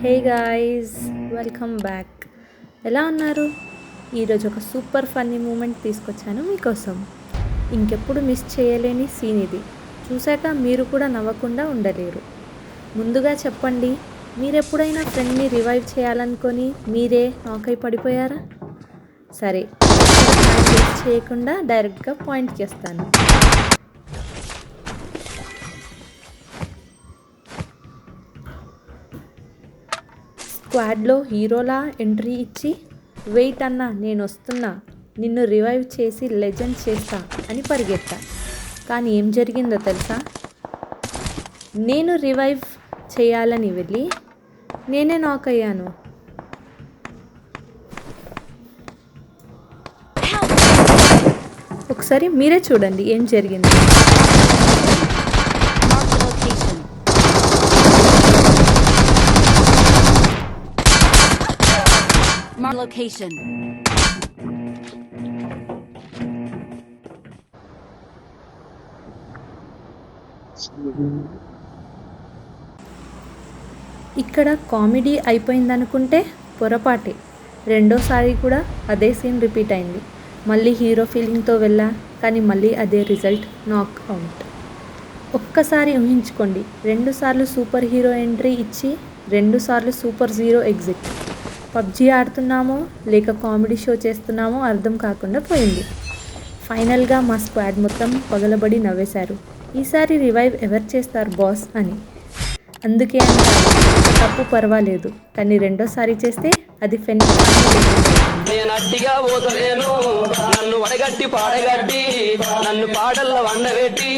Hey guys, welcome back. ఎలా ఉన్నారు? ఈరోజు ఒక సూపర్ ఫన్నీ మూమెంట్ తీసుకొచ్చాను మీకోసం. ఇంకెప్పుడు మిస్ చేయలేని సీన్ ఇది. చూశాక మీరు కూడా నవ్వకుండా ఉండలేరు. ముందుగా చెప్పండి, మీరెప్పుడైనా ఫ్రెండ్ని రివైవ్ చేయాలనుకొని మీరే నాకై పడిపోయారా? సరే, టైం వేస్ట్ చేయకుండా డైరెక్ట్గా పాయింట్కి వస్తాను. స్క్వాడ్లో హీరోలా ఎంట్రీ ఇచ్చి, వెయిట్ అన్నా నేను వస్తున్నా, నిన్ను రివైవ్ చేసి లెజెండ్ చేస్తా అని పరిగెత్తా. కానీ ఏం జరిగిందో తెలుసా? నేను రివైవ్ చేయాలని వెళ్ళి నేనే నాక్ అయ్యాను. ఒకసారి మీరే చూడండి ఏం జరిగింది. Location. ఇక్కడ కామెడీ అయిపోయిందనుకుంటే పొరపాటే. రెండోసారి కూడా అదే సీన్ రిపీట్ అయింది. మళ్ళీ హీరో ఫీలింగ్తో వెళ్ళా, కానీ మళ్ళీ అదే రిజల్ట్, నాక్ అవుట్. ఒక్కసారి ఊహించుకోండి, 2 సార్లు సూపర్ హీరో ఎంట్రీ ఇచ్చి 2 సార్లు సూపర్ జీరో ఎగ్జిట్. పబ్జీ ఆడుతున్నామో లేక కామెడీ షో చేస్తున్నామో అర్థం కాకుండా పోయింది. ఫైనల్గా మా స్క్వాడ్ మొత్తం పగలబడి నవ్వేశారు. ఈసారి రివైవ్ ఎవరు చేస్తారు బాస్ అని. అందుకే అంటారు, తప్పు పర్వాలేదు, కానీ రెండోసారి చేస్తే అది నేనట్టిగా పోతలేను, నన్ను వడగట్టి పాడగట్టి, నన్ను పాటల్లో వండబెట్టి